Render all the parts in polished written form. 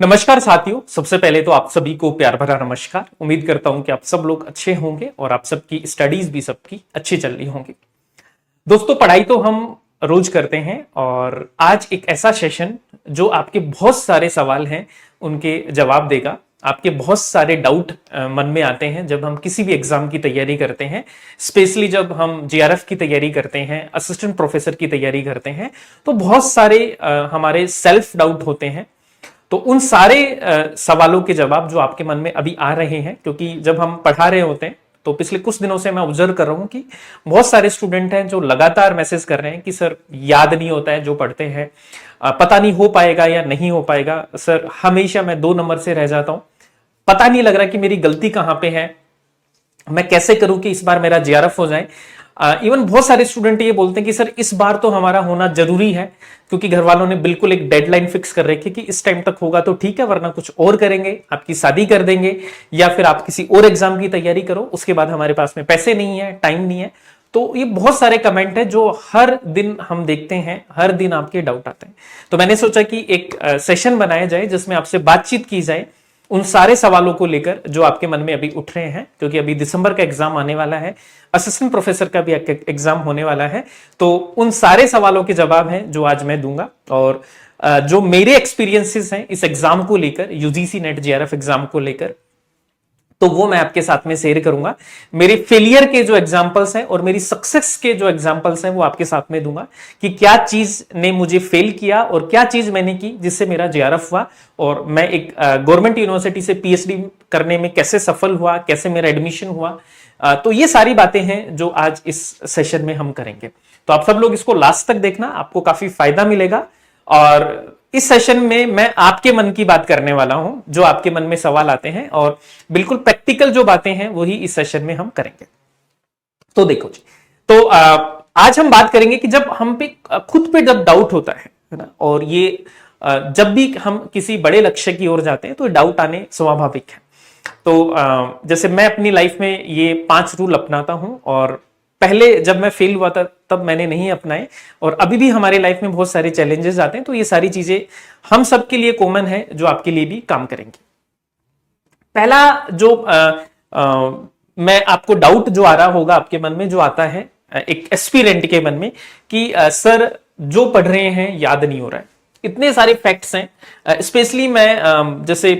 नमस्कार साथियों, सबसे पहले तो आप सभी को प्यार भरा नमस्कार। उम्मीद करता हूं कि आप सब लोग अच्छे होंगे और आप सबकी स्टडीज भी सबकी अच्छी चल रही होंगी। दोस्तों, पढ़ाई तो हम रोज करते हैं और आज एक ऐसा सेशन जो आपके बहुत सारे सवाल हैं उनके जवाब देगा। आपके बहुत सारे डाउट मन में आते हैं जब हम किसी भी एग्जाम की तैयारी करते हैं, स्पेशली जब हम जीआरएफ की तैयारी करते हैं, असिस्टेंट प्रोफेसर की तैयारी करते हैं, तो बहुत सारे हमारे सेल्फ डाउट होते हैं। तो उन सारे सवालों के जवाब जो आपके मन में अभी आ रहे हैं, क्योंकि जब हम पढ़ा रहे होते हैं तो पिछले कुछ दिनों से मैं ऑब्जर्व कर रहा हूं कि बहुत सारे स्टूडेंट हैं जो लगातार मैसेज कर रहे हैं कि सर याद नहीं होता है जो पढ़ते हैं, पता नहीं हो पाएगा या नहीं हो पाएगा। सर हमेशा मैं 2 नंबर से रह जाता हूं, पता नहीं लग रहा कि मेरी गलती कहां पे है, मैं कैसे करूं कि इस बार मेरा जीआरएफ हो जाए। इवन बहुत सारे स्टूडेंट ये बोलते हैं कि सर इस बार तो हमारा होना जरूरी है, क्योंकि घर वालों ने बिल्कुल एक डेडलाइन फिक्स कर रखी कि इस टाइम तक होगा तो ठीक है, वरना कुछ और करेंगे, आपकी शादी कर देंगे या फिर आप किसी और एग्जाम की तैयारी करो, उसके बाद हमारे पास में पैसे नहीं है, टाइम नहीं है। तो ये बहुत सारे कमेंट है जो हर दिन हम देखते हैं, हर दिन आपके डाउट आते हैं। तो मैंने सोचा कि एक सेशन बनाया जाए जिसमें आपसे बातचीत की जाए उन सारे सवालों को लेकर जो आपके मन में अभी उठ रहे हैं, क्योंकि अभी दिसंबर का एग्जाम आने वाला है, असिस्टेंट प्रोफेसर का भी एग्जाम होने वाला है। तो उन सारे सवालों के जवाब हैं जो आज मैं दूंगा, और जो मेरे एक्सपीरियंसेस हैं इस एग्जाम को लेकर, यूजीसी नेट जीआरएफ एग्जाम को लेकर, तो वो मैं आपके साथ में शेयर करूंगा। मेरे फेलियर के जो एग्जांपल्स हैं और मेरी सक्सेस के जो एग्जांपल्स हैं वो आपके साथ में दूंगा कि क्या चीज ने मुझे फेल किया और क्या चीज मैंने की जिससे मेरा जीआरएफ हुआ, और मैं एक गवर्नमेंट यूनिवर्सिटी से पीएचडी करने में कैसे सफल हुआ, कैसे मेरा एडमिशन हुआ। तो ये सारी बातें हैं जो आज इस सेशन में हम करेंगे। तो आप सब लोग इसको लास्ट तक देखना, आपको काफी फायदा मिलेगा। और इस सेशन में मैं आपके मन की बात करने वाला हूं, जो आपके मन में सवाल आते हैं, और बिल्कुल प्रैक्टिकल जो बातें हैं वही इस सेशन में हम करेंगे। तो देखो जी, तो आज हम बात करेंगे कि जब हम पे खुद पे जब डाउट होता है ना, और ये जब भी हम किसी बड़े लक्ष्य की ओर जाते हैं तो डाउट आने स्वाभाविक है। तो जैसे मैं अपनी लाइफ में ये 5 रूल अपनाता हूं, और पहले जब मैं फेल हुआ था तब मैंने नहीं अपनाए, और अभी भी हमारे लाइफ में बहुत सारे चैलेंजेस आते हैं, तो ये सारी चीजें हम सबके लिए कॉमन है जो आपके लिए भी काम करेंगे। पहला जो मैं आपको डाउट जो आ रहा होगा आपके मन में, जो आता है एक एस्पिरेंट के मन में कि सर जो पढ़ रहे हैं याद नहीं हो रहा है, इतने सारे फैक्ट्स हैं। स्पेशली मैं जैसे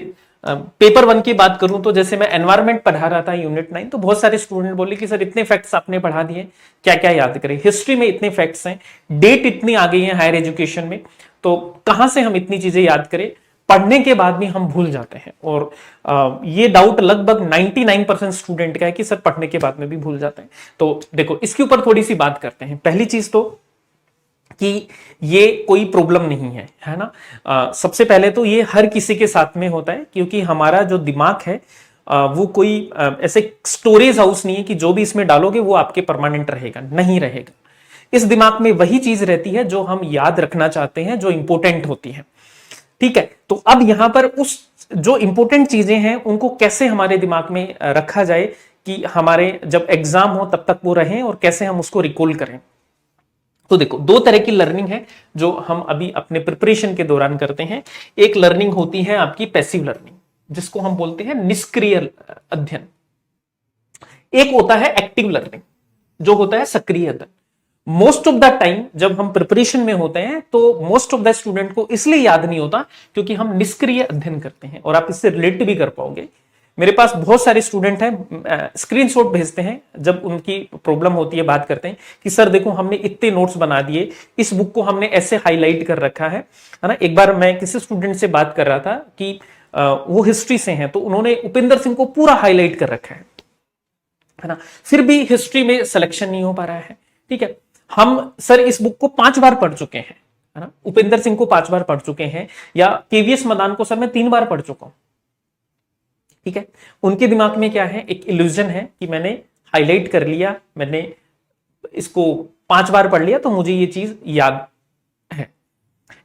पेपर 1 की बात करूं तो जैसे मैं एनवायरमेंट पढ़ा रहा था यूनिट 9, तो बहुत सारे स्टूडेंट बोले कि सर इतने फैक्ट्स आपने पढ़ा दिए, क्या क्या याद करें। हिस्ट्री में इतने फैक्ट्स हैं, डेट इतनी आ गई है हायर एजुकेशन में, तो कहां से हम इतनी चीजें याद करें, पढ़ने के बाद भी हम भूल जाते हैं। और ये डाउट लगभग 99% स्टूडेंट का है कि सर पढ़ने के बाद में भी भूल जाते हैं। तो देखो, इसके ऊपर थोड़ी सी बात करते हैं। पहली चीज तो कि ये कोई प्रॉब्लम नहीं है ना। सबसे पहले तो ये हर किसी के साथ में होता है, क्योंकि हमारा जो दिमाग है वो कोई ऐसे स्टोरेज हाउस नहीं है कि जो भी इसमें डालोगे वो आपके परमानेंट रहेगा, नहीं रहेगा। इस दिमाग में वही चीज रहती है जो हम याद रखना चाहते हैं, जो इंपॉर्टेंट होती है। ठीक है, तो अब यहां पर उस जो इंपॉर्टेंट चीजें हैं उनको कैसे हमारे दिमाग में रखा जाए कि हमारे जब एग्जाम हो तब तक वो रहें, और कैसे हम उसको रिकॉल करें। तो देखो, 2 तरह की लर्निंग है जो हम अभी अपने प्रिपरेशन के दौरान करते हैं। एक लर्निंग होती है आपकी पैसिव लर्निंग, जिसको हम बोलते हैं निष्क्रिय अध्ययन। एक होता है एक्टिव लर्निंग, जो होता है सक्रिय अध्ययन। मोस्ट ऑफ द टाइम जब हम प्रिपरेशन में होते हैं तो मोस्ट ऑफ द स्टूडेंट को इसलिए याद नहीं होता क्योंकि हम निष्क्रिय अध्ययन करते हैं, और आप इससे रिलेट भी कर पाओगे। मेरे पास बहुत सारे स्टूडेंट हैं, स्क्रीनशॉट भेजते हैं जब उनकी प्रॉब्लम होती है, बात करते हैं कि सर देखो हमने इतने नोट्स बना दिए, इस बुक को हमने ऐसे हाईलाइट कर रखा है ना। एक बार मैं किसी स्टूडेंट से बात कर रहा था कि वो हिस्ट्री से हैं, तो उन्होंने उपेंद्र सिंह को पूरा हाईलाइट कर रखा है ना, फिर भी हिस्ट्री में सिलेक्शन नहीं हो पा रहा है। ठीक है, हम सर इस बुक को 5 बार पढ़ चुके हैं, है ना, उपेंद्र सिंह को 5 बार पढ़ चुके हैं, या केवीएस मदान को सर मैं 3 बार पढ़ चुका हूं। ठीक है, उनके दिमाग में क्या है, एक इल्यूजन है कि मैंने हाईलाइट कर लिया, मैंने इसको 5 बार पढ़ लिया तो मुझे ये चीज याद है।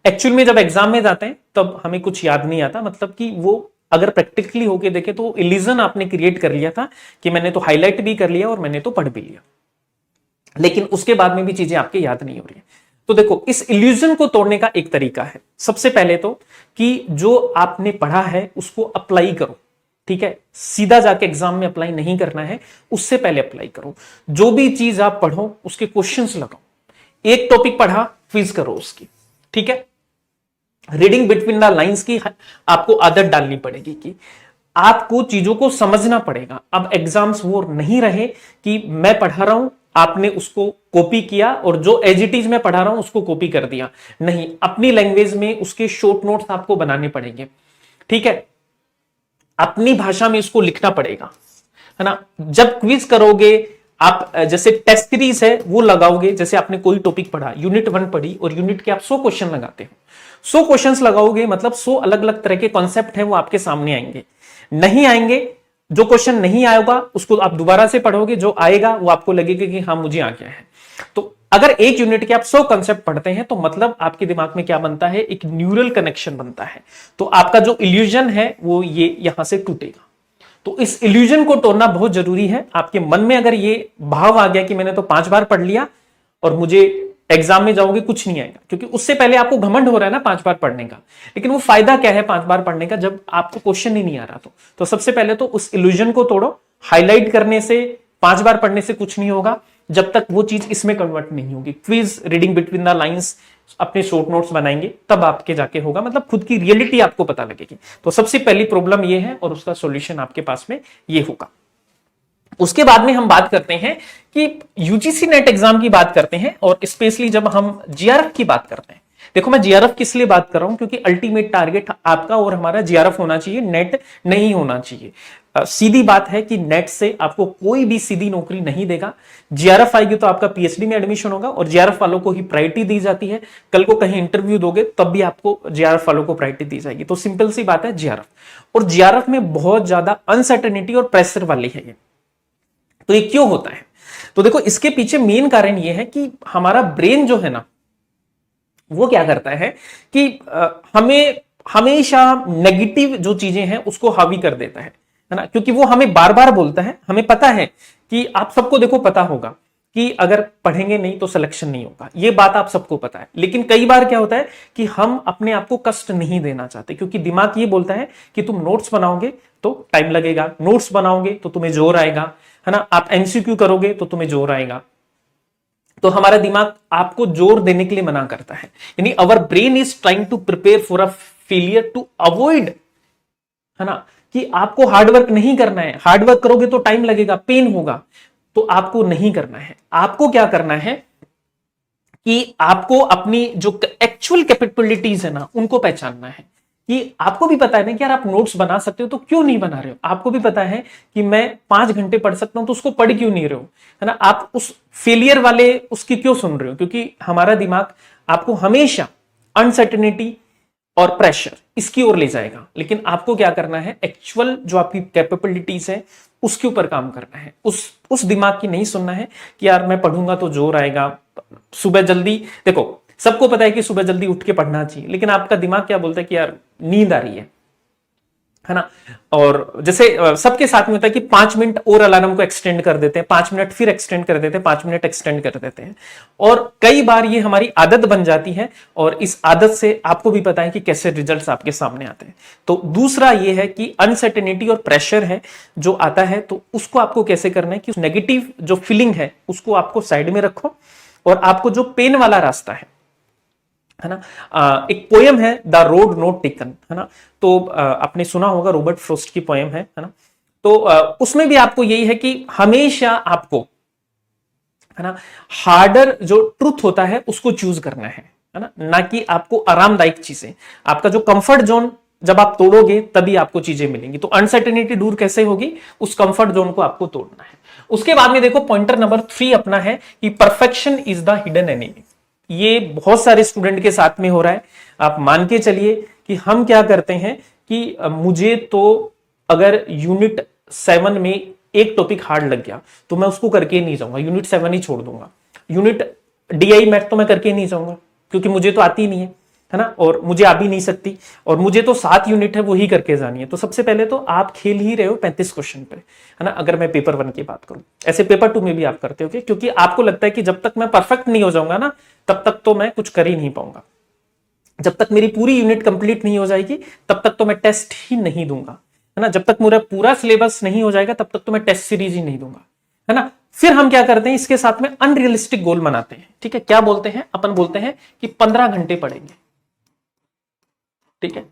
एक्चुअल में जब एग्जाम में जाते हैं तब हमें कुछ याद नहीं आता, मतलब कि वो अगर प्रैक्टिकली होके देखे तो इल्यूजन आपने क्रिएट कर लिया था कि मैंने तो हाईलाइट भी कर लिया और मैंने तो पढ़ भी लिया, लेकिन उसके बाद में भी चीजें आपके याद नहीं हो रही है। तो देखो, इस इल्यूजन को तोड़ने का एक तरीका है, सबसे पहले तो कि जो आपने पढ़ा है उसको अप्लाई करो। ठीक है, सीधा जाके एग्जाम में अप्लाई नहीं करना है, उससे पहले अप्लाई करो। जो भी चीज आप पढ़ो उसके क्वेश्चंस लगाओ। एक टॉपिक पढ़ा, क्विज करो उसकी। ठीक है, रीडिंग बिटवीन द लाइंस की आपको आदत डालनी पड़ेगी कि आपको चीजों को समझना पड़ेगा। अब एग्जाम्स वो नहीं रहे कि मैं पढ़ा रहा हूं, आपने उसको कॉपी किया और जो एज इट इज मैं पढ़ा रहा हूं उसको कॉपी कर दिया। नहीं, अपनी लैंग्वेज में उसके शॉर्ट नोट्स आपको बनाने पड़ेंगे। ठीक है, अपनी भाषा में इसको लिखना पड़ेगा, है ना। जब क्विज करोगे आप, जैसे टेस्ट सीरीज है वो लगाओगे, जैसे आपने कोई टॉपिक पढ़ा, यूनिट 1 पढ़ी और यूनिट के आप 100 क्वेश्चन लगाते हो, 100 क्वेश्चंस लगाओगे मतलब 100 अलग अलग तरह के कॉन्सेप्ट हैं वो आपके सामने आएंगे। नहीं आएंगे, जो क्वेश्चन नहीं आएगा उसको आप दोबारा से पढ़ोगे, जो आएगा वो आपको लगेगा कि हाँ मुझे आ गया है। तो अगर एक यूनिट के आप 100 कॉन्सेप्ट पढ़ते हैं तो मतलब आपके दिमाग में क्या बनता है, एक न्यूरल कनेक्शन बनता है। तो आपका जो इल्यूजन है वो ये यहां से टूटेगा। तो इस इल्यूजन को तोड़ना बहुत जरूरी है। आपके मन में अगर ये भाव आ गया कि मैंने तो 5 बार पढ़ लिया और मुझे एग्जाम में जाओगे कुछ नहीं आएगा, क्योंकि उससे पहले आपको घमंड हो रहा है ना 5 बार पढ़ने का। लेकिन वो फायदा क्या है 5 बार पढ़ने का जब आपको क्वेश्चन ही नहीं आ रहा। तो सबसे पहले तो उस इल्यूजन को तोड़ो। हाईलाइट करने से, 5 बार पढ़ने से कुछ नहीं होगा जब तक वो चीज इसमें कन्वर्ट नहीं होगी। Quiz, reading between the lines, अपने शॉर्ट नोट्स बनाएंगे तब आपके जाके होगा, मतलब खुद की रियलिटी आपको पता लगेगी। तो सबसे पहली प्रॉब्लम ये है और उसका सॉल्यूशन आपके पास में ये होगा। उसके बाद में हम बात करते हैं कि यूजीसी नेट एग्जाम की बात करते हैं और स्पेशली जब हम जीआरएफ की बात करते हैं। देखो, मैं जीआरएफ किस लिए बात कर रहा हूं, क्योंकि अल्टीमेट टारगेट आपका और हमारा जीआरएफ होना चाहिए, नेट नहीं होना चाहिए। सीधी बात है कि नेट से आपको कोई भी सीधी नौकरी नहीं देगा। जीआरएफ आएगी तो आपका पीएचडी में एडमिशन होगा और जीआरएफ वालों को ही प्रायोरिटी दी जाती है। कल को कहीं इंटरव्यू दोगे तब भी आपको जीआरएफ वालों को प्रायोरिटी दी जाएगी। तो सिंपल सी बात है जीआरएफ, और जीआरएफ में बहुत ज्यादा अनसर्टेनिटी और प्रेशर वाली है ये। तो ये क्यों होता है? तो देखो, इसके पीछे मेन कारण ये है कि हमारा ब्रेन जो है ना वो क्या करता है कि हमें हमेशा नेगेटिव जो चीजें हैं उसको हावी कर देता है ना, क्योंकि वो हमें बार बार बोलता है। हमें पता है कि आप सबको देखो पता होगा कि अगर पढ़ेंगे नहीं तो सिलेक्शन नहीं होगा, ये बात आप सबको पता है। लेकिन कई बार क्या होता है कि हम अपने आप को कष्ट नहीं देना चाहते, क्योंकि दिमाग ये बोलता है कि तुम नोट्स बनाओगे तो टाइम लगेगा, नोट्स बनाओगे तो तुम्हें जोर आएगा, है ना, आप एमसीक्यू करोगे तो तुम्हें जोर आएगा। तो हमारा दिमाग आपको जोर देने के लिए मना करता है। यानी our brain is trying to prepare for a failure to avoid, है ना, कि आपको हार्डवर्क नहीं करना है। हार्डवर्क करोगे तो टाइम लगेगा, पेन होगा, तो आपको नहीं करना है। आपको क्या करना है कि आपको अपनी जो एक्चुअल कैपेबिलिटीज है ना उनको पहचानना है। कि आपको भी पता है ना कि यार आप नोट्स बना सकते हो तो क्यों नहीं बना रहे हो। आपको भी पता है कि मैं 5 घंटे पढ़ सकता हूं तो उसको पढ़ क्यों नहीं रहे हो, है ना। आप उस फेलियर वाले उसकी क्यों सुन रहे हो, क्योंकि हमारा दिमाग आपको हमेशा अनसर्टेनिटी और प्रेशर इसकी ओर ले जाएगा। लेकिन आपको क्या करना है, एक्चुअल जो आपकी कैपेबिलिटीज है उसके ऊपर काम करना है। उस दिमाग की नहीं सुनना है कि यार मैं पढ़ूंगा तो जोर आएगा। सुबह जल्दी, देखो सबको पता है कि सुबह जल्दी उठ के पढ़ना चाहिए, लेकिन आपका दिमाग क्या बोलता है कि यार नींद आ रही है ना। और जैसे सबके साथ में होता है कि 5 मिनट और अलार्म को एक्सटेंड कर देते हैं, 5 मिनट फिर एक्सटेंड कर देते हैं, 5 मिनट एक्सटेंड कर देते हैं। और कई बार ये हमारी आदत बन जाती है और इस आदत से आपको भी पता है कि कैसे रिजल्ट्स आपके सामने आते हैं। तो दूसरा ये है कि अनसर्टेनिटी और प्रेशर है जो आता है, तो उसको आपको कैसे करना है कि नेगेटिव जो फीलिंग है उसको आपको साइड में रखो और आपको जो पेन वाला रास्ता है ना, एक पोयम है द रोड नॉट टेकन, है ना। तो आपने सुना होगा, रॉबर्ट फ्रॉस्ट की पोयम है ना। तो उसमें भी आपको यही है कि हमेशा आपको, है ना, हार्डर जो ट्रूथ होता है उसको चूज करना है ना कि आपको आरामदायक चीजें। आपका जो कंफर्ट जोन जब आप तोड़ोगे तभी आपको चीजें मिलेंगी। तो अनसर्टेनिटी दूर कैसे होगी, उस कंफर्ट जोन को आपको तोड़ना है। उसके बाद में देखो, पॉइंटर नंबर 3 अपना है कि perfection is the hidden enemy. ये बहुत सारे स्टूडेंट के साथ में हो रहा है। आप मान के चलिए कि हम क्या करते हैं कि मुझे तो अगर यूनिट 7 में एक टॉपिक हार्ड लग गया तो मैं उसको करके नहीं जाऊंगा, यूनिट 7 ही छोड़ दूंगा। यूनिट डीआई मैथ तो मैं करके नहीं जाऊंगा क्योंकि मुझे तो आती नहीं है। है ना, और मुझे आ भी नहीं सकती, और मुझे तो 7 यूनिट है वो ही करके जानी है। तो सबसे पहले तो आप खेल ही रहे हो 35 क्वेश्चन पे, है ना, अगर मैं पेपर 1 की बात करूं। ऐसे पेपर 2 में भी आप करते हो, क्योंकि आपको लगता है कि जब तक मैं परफेक्ट नहीं हो जाऊंगा ना, तब तक तो मैं कुछ कर ही नहीं पाऊंगा। जब तक मेरी पूरी यूनिट कंप्लीट नहीं हो जाएगी तब तक तो मैं टेस्ट ही नहीं दूंगा, है ना। जब तक मेरा पूरा सिलेबस नहीं हो जाएगा तब तक तो मैं टेस्ट सीरीज ही नहीं दूंगा, है ना। फिर हम क्या करते हैं, इसके साथ में अनरियलिस्टिक गोल बनाते हैं। ठीक है, क्या बोलते हैं अपन, बोलते हैं कि 15 घंटे पढ़ेंगे। ठीक है,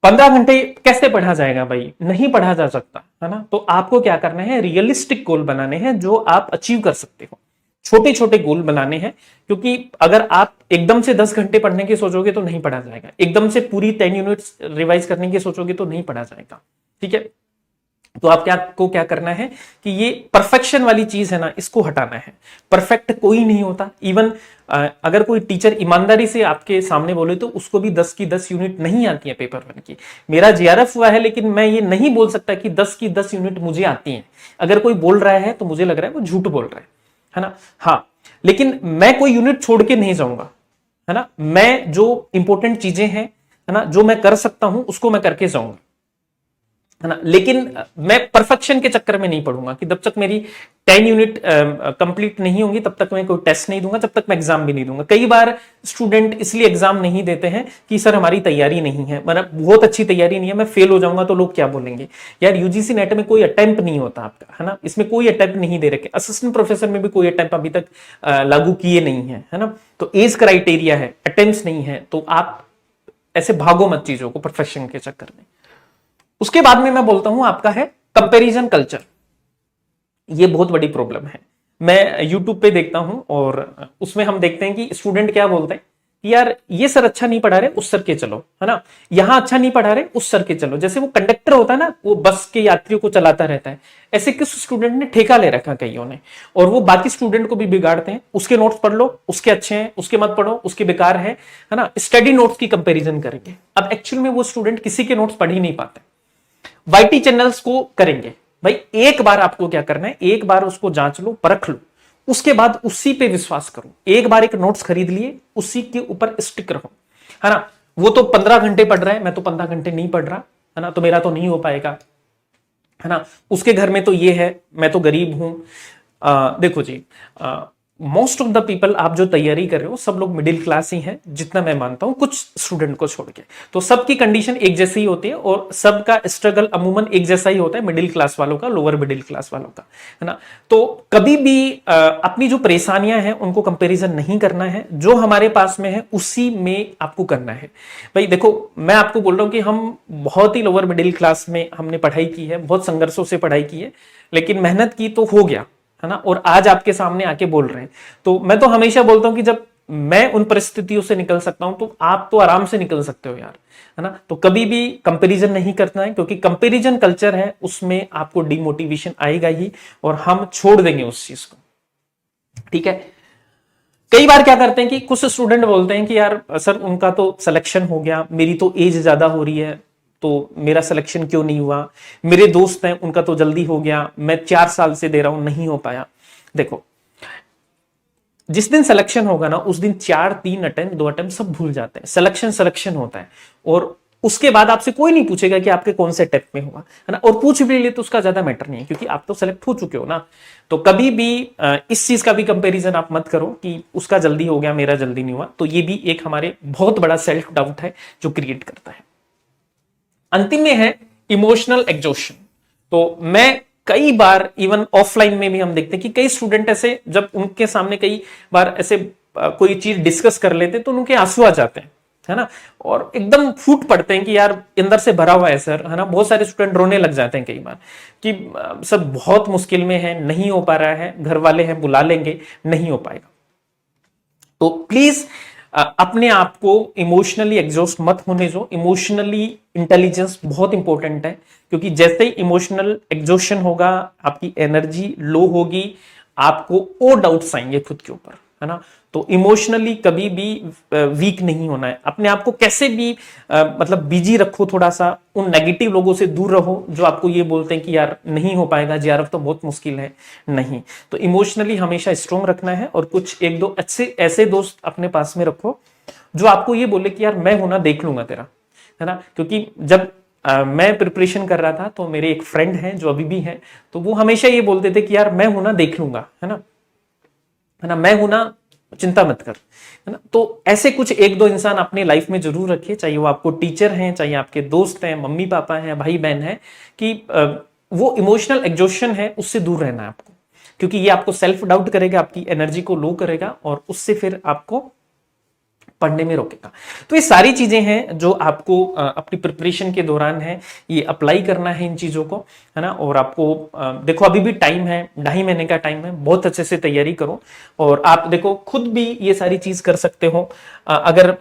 15 घंटे कैसे पढ़ा जाएगा भाई, नहीं पढ़ा जा सकता, है ना। तो आपको क्या करना है, रियलिस्टिक गोल बनाने हैं जो आप अचीव कर सकते हो। छोटे छोटे गोल बनाने हैं, क्योंकि अगर आप एकदम से 10 घंटे पढ़ने की सोचोगे तो नहीं पढ़ा जाएगा, एकदम से पूरी 10 यूनिट्स रिवाइज करने की सोचोगे तो नहीं पढ़ा जाएगा। ठीक है, तो आप क्या करना है कि ये परफेक्शन वाली चीज है ना, इसको हटाना है। परफेक्ट कोई नहीं होता। इवन अगर कोई टीचर ईमानदारी से आपके सामने बोले तो उसको भी 10 की 10 यूनिट नहीं आती है पेपर 1 की। मेरा जीआरएफ हुआ है, लेकिन मैं ये नहीं बोल सकता कि 10 की 10 यूनिट मुझे आती हैं। अगर कोई बोल रहा है तो मुझे लग रहा है वो झूठ बोल रहा है ना। हाँ, लेकिन मैं कोई यूनिट छोड़ के नहीं जाऊंगा, है ना। मैं जो इंपॉर्टेंट चीजें हैं, है ना, जो मैं कर सकता हूं उसको मैं करके जाऊंगा, है ना। लेकिन मैं परफेक्शन के चक्कर में नहीं पढ़ूंगा कि जब तक मेरी 10 यूनिट कंप्लीट नहीं होंगी तब तक मैं कोई टेस्ट नहीं दूंगा, तब तक मैं एग्जाम भी नहीं दूंगा। कई बार स्टूडेंट इसलिए एग्जाम नहीं देते हैं कि सर हमारी तैयारी नहीं है, मतलब बहुत अच्छी तैयारी नहीं है, मैं फेल हो जाऊंगा तो लोग क्या बोलेंगे। यार यूजीसी नेट में कोई अटेम्प्ट नहीं होता आपका, है ना, इसमें कोई अटेम्प्ट नहीं दे रखे। असिस्टेंट प्रोफेसर में भी कोई अटेम्प्ट अभी तक लागू किए नहीं है ना। तो एज क्राइटेरिया है, अटेम्प्ट नहीं है, तो आप ऐसे भागो मत चीजों को परफेक्शन के चक्कर में। उसके बाद में मैं बोलता हूं आपका है कंपैरिजन कल्चर। ये बहुत बड़ी प्रॉब्लम है। मैं यूट्यूब पे देखता हूं और उसमें हम देखते हैं कि स्टूडेंट क्या बोलते हैं कि यार ये सर अच्छा नहीं पढ़ा रहे, उस सर के चलो, है ना। यहां अच्छा नहीं पढ़ा रहे, उस सर के चलो। जैसे वो कंडक्टर होता है ना, वो बस के यात्रियों को चलाता रहता है, ऐसे किस स्टूडेंट ने ठेका ले रखा कईयों ने, और वो बाकी स्टूडेंट को भी बिगाड़ते हैं। उसके नोट्स पढ़ लो, उसके अच्छे हैं, उसके मत पढ़ो, उसके बेकार है ना। स्टडी नोट्स की कंपेरिजन करेंगे। अब एक्चुअल में वो स्टूडेंट किसी के नोट्स पढ़ ही नहीं पाते। वाईटी चैनल्स को करेंगे भाई। एक बार आपको क्या करना है, एक बार उसको जांच लो, परख लो, उसके बाद उसी पे विश्वास करो। एक बार एक नोट्स खरीद लिए, उसी के ऊपर स्टिक रहो, है ना। वो तो 15 घंटे पढ़ रहा है, मैं तो 15 घंटे नहीं पढ़ रहा, है ना, तो मेरा तो नहीं हो पाएगा, है ना। उसके घर में तो ये है, मैं तो गरीब हूं। देखो जी, मोस्ट ऑफ द पीपल, आप जो तैयारी कर रहे हो सब लोग मिडिल क्लास ही हैं, जितना मैं मानता हूं, कुछ स्टूडेंट को छोड़ के। तो सबकी कंडीशन एक जैसी ही होती है और सबका स्ट्रगल अमूमन एक जैसा ही होता है, मिडिल क्लास वालों का, लोअर मिडिल क्लास वालों का, है ना। तो कभी भी अपनी जो परेशानियां हैं उनको कंपेरिजन नहीं करना है। जो हमारे पास में है उसी में आपको करना है। भाई देखो, मैं आपको बोल रहा हूं कि हम बहुत ही लोअर मिडिल क्लास में हमने पढ़ाई की है, बहुत संघर्षों से पढ़ाई की है, लेकिन मेहनत की तो हो गया, है ना। और आज आपके सामने आके बोल रहे हैं। तो मैं तो हमेशा बोलता हूं कि जब मैं उन परिस्थितियों से निकल सकता हूं तो आप तो आराम से निकल सकते हो यार, है ना। तो कभी भी कंपैरिजन नहीं करना है, क्योंकि कंपैरिजन कल्चर है, उसमें आपको डिमोटिवेशन आएगा ही और हम छोड़ देंगे उस चीज को। ठीक है, कई बार क्या करते हैं कि कुछ स्टूडेंट बोलते हैं कि यार सर उनका तो सिलेक्शन हो गया, मेरी तो एज ज्यादा हो रही है, तो मेरा सिलेक्शन क्यों नहीं हुआ। मेरे दोस्त हैं उनका तो जल्दी हो गया, मैं 4 साल से दे रहा हूं, नहीं हो पाया। देखो, जिस दिन सिलेक्शन होगा ना उस दिन 4, 3 अटेम्प्ट, 2 अटेम्प्ट सब भूल जाते हैं। सिलेक्शन होता है और उसके बाद आपसे कोई नहीं पूछेगा कि आपके कौन से अटेम्प्ट में हुआ, है ना। और पूछ भी ले तो उसका ज्यादा मैटर नहीं है, क्योंकि आप तो सेलेक्ट हो चुके हो ना। तो कभी भी इस चीज का भी कंपैरिजन आप मत करो कि उसका जल्दी हो गया, मेरा जल्दी नहीं हुआ। तो ये भी एक हमारे बहुत बड़ा सेल्फ डाउट है जो क्रिएट करता है। अंतिम में है इमोशनल एग्जॉशन। तो मैं कई बार इवन ऑफलाइन में भी हम देखते हैं कि कई स्टूडेंट ऐसे, जब उनके सामने कई बार ऐसे कोई चीज डिस्कस कर लेते तो उनके आंसू आ जाते हैं, है ना, और एकदम फूट पड़ते हैं कि यार अंदर से भरा हुआ है सर, है ना। बहुत सारे स्टूडेंट रोने लग जाते हैं कई बार कि सर बहुत मुश्किल में है, नहीं हो पा रहा है, घर वाले हैं बुला लेंगे, नहीं हो पाएगा। तो प्लीज अपने आप को इमोशनली एग्जॉस्ट मत होने दो। इमोशनली इंटेलिजेंस बहुत इंपॉर्टेंट है, क्योंकि जैसे ही इमोशनल एग्जॉशन होगा आपकी एनर्जी लो होगी, आपको और डाउट्स आएंगे खुद के ऊपर, है ना। तो इमोशनली कभी भी वीक नहीं होना है। अपने आप को कैसे भी मतलब बिजी रखो, थोड़ा सा उन नेगेटिव लोगों से दूर रहो जो आपको ये बोलते हैं कि यार नहीं हो पाएगा, जेआरएफ तो बहुत मुश्किल है। नहीं, तो इमोशनली हमेशा स्ट्रोंग रखना है और कुछ 1-2 अच्छे ऐसे दोस्त अपने पास में रखो जो आपको ये बोले कि यार मैं हूं ना, देख लूंगा तेरा, है ना। क्योंकि जब मैं प्रिपरेशन कर रहा था तो मेरे एक फ्रेंड हैं जो अभी भी हैं, तो वो हमेशा ये बोलते थे कि यार मैं हूं ना, देख लूंगा, है ना, मैं हूं ना, चिंता मत कर, है ना। तो ऐसे कुछ एक दो इंसान अपने लाइफ में जरूर रखिए, चाहे वो आपको टीचर हैं, चाहे आपके दोस्त हैं, मम्मी पापा हैं, भाई बहन हैं, कि वो इमोशनल एग्जॉस्शन है उससे दूर रहना है आपको, क्योंकि ये आपको सेल्फ डाउट करेगा, आपकी एनर्जी को लो करेगा और उससे फिर आपको पढ़ने में रोकेगा। तो ये सारी चीजें हैं जो आपको अपनी प्रिपरेशन के दौरान है, ये अप्लाई करना है इन चीजों को, है ना। और आपको देखो अभी भी टाइम है, 2.5 महीने का टाइम है, बहुत अच्छे से तैयारी करो। और आप देखो खुद भी ये सारी चीज कर सकते हो। अगर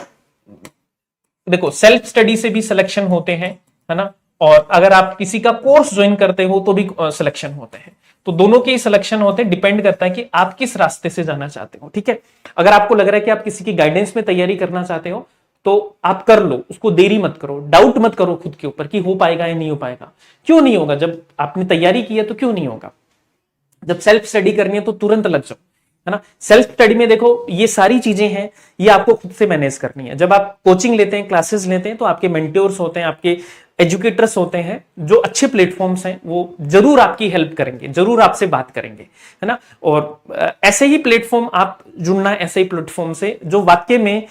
देखो सेल्फ स्टडी से भी सिलेक्शन होते हैं, है ना, और अगर आप किसी का कोर्स ज्वाइन करते हो तो भी सिलेक्शन होते हैं। तो दोनों के सिलेक्शन होते हैं, डिपेंड करता है कि आप किस रास्ते से जाना चाहते हो, ठीक है। अगर आपको लग रहा है कि आप किसी की गाइडेंस में तैयारी करना चाहते हो तो आप कर लो, उसको देरी मत करो, डाउट मत करो खुद के ऊपर कि हो पाएगा या नहीं हो पाएगा। क्यों नहीं होगा? जब आपने तैयारी की है तो क्यों नहीं होगा? जब सेल्फ स्टडी करनी है तो तुरंत लग जाओ, है ना। सेल्फ स्टडी में देखो ये सारी चीजें हैं, ये आपको खुद से मैनेज करनी है। जब आप कोचिंग लेते हैं, क्लासेस लेते हैं, तो आपके मेंटोर्स होते हैं, आपके एजुकेटर्स होते हैं जो अच्छे प्लेटफॉर्म्स हैं, वो जरूर आपकी हेल्प करेंगे, जरूर आपसे बात करेंगे, है ना। और ऐसे ही प्लेटफॉर्म आप जुड़ना, ऐसे ही प्लेटफॉर्म से जो वाक्य में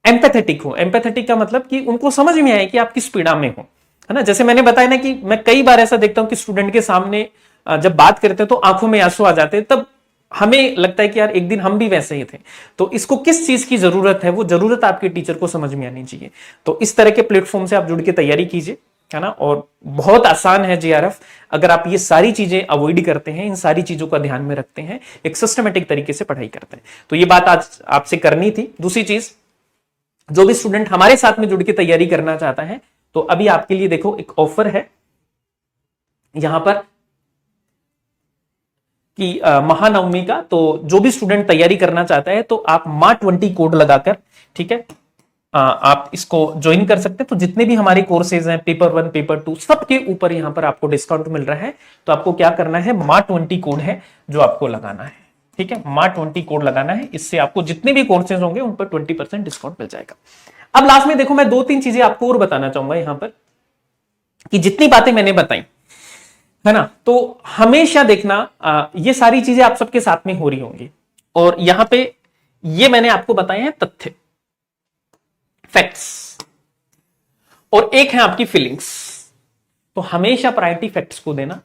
एम्पैथेटिक हो। एम्पैथेटिक का मतलब कि उनको समझ में आए कि आप किस पीड़ा में हो, है ना। जैसे मैंने बताया ना कि मैं कई बार ऐसा देखता हूं कि स्टूडेंट के सामने जब बात करते हैं तो आंखों में आंसू आ जाते हैं, तब हमें लगता है कि यार एक दिन हम भी वैसे ही थे। तो इसको किस चीज की जरूरत है, वो जरूरत आपके टीचर को समझ में आनी चाहिए। तो इस तरह के प्लेटफॉर्म से आप जुड़ के तैयारी कीजिए, है ना। और बहुत आसान है जेआरएफ, अगर आप ये सारी चीजें अवॉइड करते हैं, इन सारी चीजों का ध्यान में रखते हैं, एक सिस्टमेटिक तरीके से पढ़ाई करते हैं। तो ये बात आज आपसे करनी थी। दूसरी चीज, जो भी स्टूडेंट हमारे साथ में जुड़ के तैयारी करना चाहता है, तो अभी आपके लिए देखो एक ऑफर है यहां पर कि महानवमी का। तो जो भी स्टूडेंट तैयारी करना चाहता है तो आप MA20 कोड लगाकर, ठीक है, आप इसको ज्वाइन कर सकते हैं। तो जितने भी हमारे कोर्सेज हैं, पेपर 1 पेपर 2 सबके ऊपर यहां पर आपको डिस्काउंट मिल रहा है। तो आपको क्या करना है, MA20 कोड है जो आपको लगाना है, ठीक है। MA20 कोड लगाना है, इससे आपको जितने भी कोर्सेज होंगे उन पर 20% डिस्काउंट मिल जाएगा। अब लास्ट में देखो मैं 2-3 चीजें आपको और बताना चाहूंगा यहां पर, कि जितनी बातें मैंने बताई, है ना, तो हमेशा देखना ये सारी चीजें आप सबके साथ में हो रही होंगी, और यहां पे ये मैंने आपको बताए हैं तथ्य, फैक्ट्स, और एक है आपकी फीलिंग्स। तो हमेशा प्रायोरिटी फैक्ट्स को देना,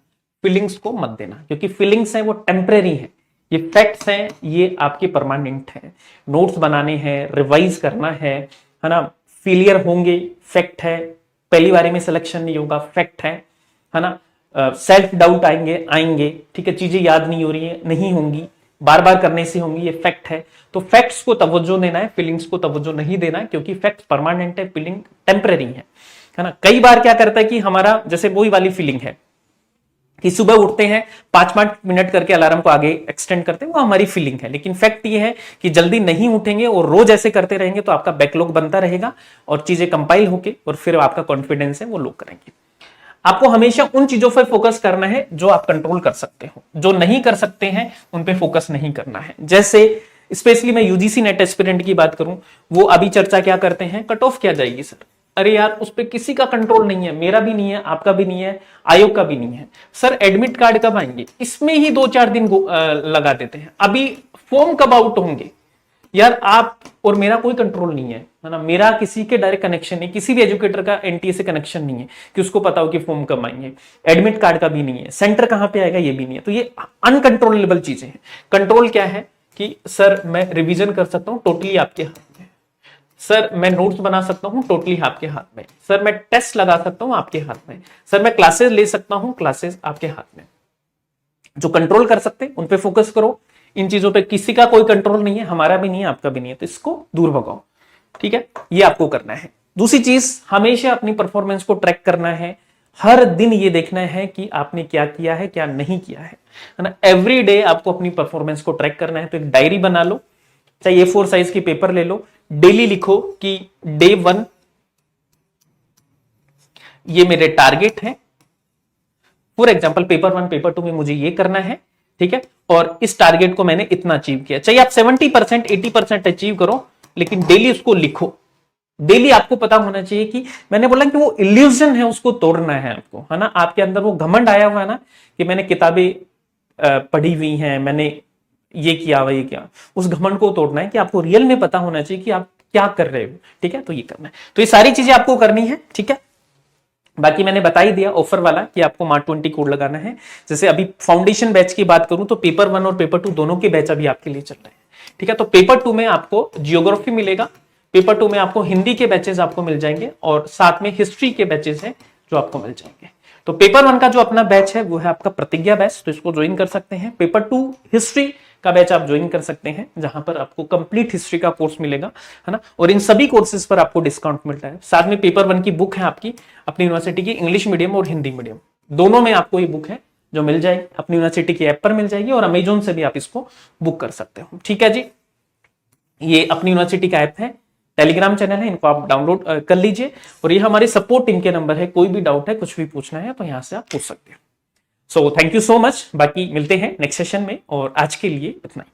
फीलिंग्स को मत देना, क्योंकि फीलिंग्स है वो टेम्परेरी है, ये फैक्ट्स हैं ये आपके परमानेंट है। नोट्स बनाने हैं, रिवाइज करना है ना। फेलियर होंगे, फैक्ट है। पहली बारी में सिलेक्शन नहीं होगा, फैक्ट है ना। सेल्फ डाउट आएंगे आएंगे, ठीक है, चीजें याद नहीं हो रही है, नहीं होंगी, बार बार करने से होंगी, ये फैक्ट है। तो फैक्ट्स को तवज्जो देना है, फीलिंग्स को तवज्जो नहीं देना, क्योंकि फैक्ट्स परमानेंट है, फीलिंग टेम्परेरी है ना। कई बार क्या करता है कि हमारा जैसे वही वाली फीलिंग है कि सुबह उठते हैं 5-5 मिनट करके अलार्म को आगे एक्सटेंड करते हैं, वो हमारी फीलिंग है। लेकिन फैक्ट ये है कि जल्दी नहीं उठेंगे और रोज ऐसे करते रहेंगे तो आपका बैकलॉग बनता रहेगा और चीजें कंपाइल होके और फिर आपका कॉन्फिडेंस है वो लो करेंगे। आपको हमेशा उन चीजों पर फोकस करना है जो आप कंट्रोल कर सकते हो, जो नहीं कर सकते हैं उन पे फोकस नहीं करना है। जैसे स्पेशली मैं यूजीसी नेट एस्पिरेंट की बात करूं, वो अभी चर्चा क्या करते हैं, कट ऑफ क्या जाएगी सर। अरे यार उस पर किसी का कंट्रोल नहीं है, मेरा भी नहीं है, आपका भी नहीं है, आयोग का भी नहीं है। सर एडमिट कार्ड कब आएंगे, इसमें ही 2-4 दिन लगा देते हैं। अभी फॉर्म कब आउट होंगे, यार आप और मेरा कोई कंट्रोल नहीं है ना। मेरा किसी के डायरेक्ट कनेक्शन नहीं, किसी भी एजुकेटर का एनटीए से कनेक्शन नहीं है कि उसको पता हो कि फॉर्म कब आएंगे। एडमिट कार्ड का भी नहीं है, सेंटर कहां पे आएगा ये भी नहीं है। तो ये अनकंट्रोलेबल चीजें हैं। कंट्रोल क्या है कि सर मैं रिवीजन कर सकता हूं, टोटली आपके हाथ में। सर मैं नोट्स बना सकता हूं, टोटली आपके हाथ में। सर मैं टेस्ट लगा सकता हूं, आपके हाथ में। सर मैं क्लासेस ले सकता हूं, क्लासेस आपके हाथ में। जो कंट्रोल कर सकते हैं उन पे फोकस करो, इन चीजों पे किसी का कोई कंट्रोल नहीं है, हमारा भी नहीं है, आपका भी नहीं है, तो इसको दूर भगाओ, ठीक है। ये आपको करना है। दूसरी चीज, हमेशा अपनी परफॉर्मेंस को ट्रैक करना है। हर दिन ये देखना है कि आपने क्या किया है, क्या नहीं किया है ना। एवरी डे आपको अपनी परफॉर्मेंस को ट्रैक करना है। तो एक डायरी बना लो, चाहे A4 साइज की पेपर ले लो, डेली लिखो कि डे 1 ये मेरे टारगेट है। फॉर एग्जाम्पल पेपर 1 पेपर 2 में मुझे ये करना है, ठीक है, और इस टारगेट को मैंने इतना अचीव किया। चाहिए आप 70% 80% अचीव करो, लेकिन डेली उसको लिखो। डेली आपको पता होना चाहिए कि मैंने बोला कि वो इल्यूजन है, उसको तोड़ना है आपको, है ना। आपके अंदर वो घमंड आया हुआ है ना कि मैंने किताबें पढ़ी हुई हैं, मैंने ये किया वो ये किया, उस घमंड को तोड़ना है कि आपको रियल में पता होना चाहिए कि आप क्या कर रहे हो, ठीक है। तो ये करना है, तो ये सारी चीजें आपको करनी है, ठीक है। बाकी मैंने बता ही दिया ऑफर वाला कि आपको मार्ट20 कोड लगाना है। जैसे अभी फाउंडेशन बैच की बात करूं तो पेपर 1 और पेपर 2 दोनों के बैच अभी आपके लिए चल रहे हैं, ठीक है। तो पेपर 2 में आपको जियोग्राफी मिलेगा, पेपर 2 में आपको हिंदी के बैचेस आपको मिल जाएंगे और साथ में हिस्ट्री के बैचेस हैं जो आपको मिल जाएंगे। तो पेपर 1 का जो अपना बैच है वो है आपका प्रतिज्ञा बैच, तो इसको ज्वाइन कर सकते हैं। पेपर 2 हिस्ट्री का बैच आप ज्वाइन कर सकते हैं, जहां पर आपको कंप्लीट हिस्ट्री का कोर्स मिलेगा, है ना। और इन सभी कोर्सेज पर आपको डिस्काउंट मिलता है। साथ में पेपर 1 की बुक है आपकी अपनी यूनिवर्सिटी की, इंग्लिश मीडियम और हिंदी मीडियम दोनों में आपको ये बुक है जो मिल जाएगी, अपनी यूनिवर्सिटी की ऐप पर मिल जाएगी और अमेजोन से भी आप इसको बुक कर सकते हो, ठीक है जी। ये अपनी यूनिवर्सिटी का ऐप है, टेलीग्राम चैनल है, इनको आप डाउनलोड कर लीजिए। और ये हमारे सपोर्ट टीम के नंबर है, कोई भी डाउट है कुछ भी पूछना है तो यहां से आप पूछ सकते हो। So thank you so much, बाकी मिलते हैं नेक्स्ट सेशन में, और आज के लिए इतना ही।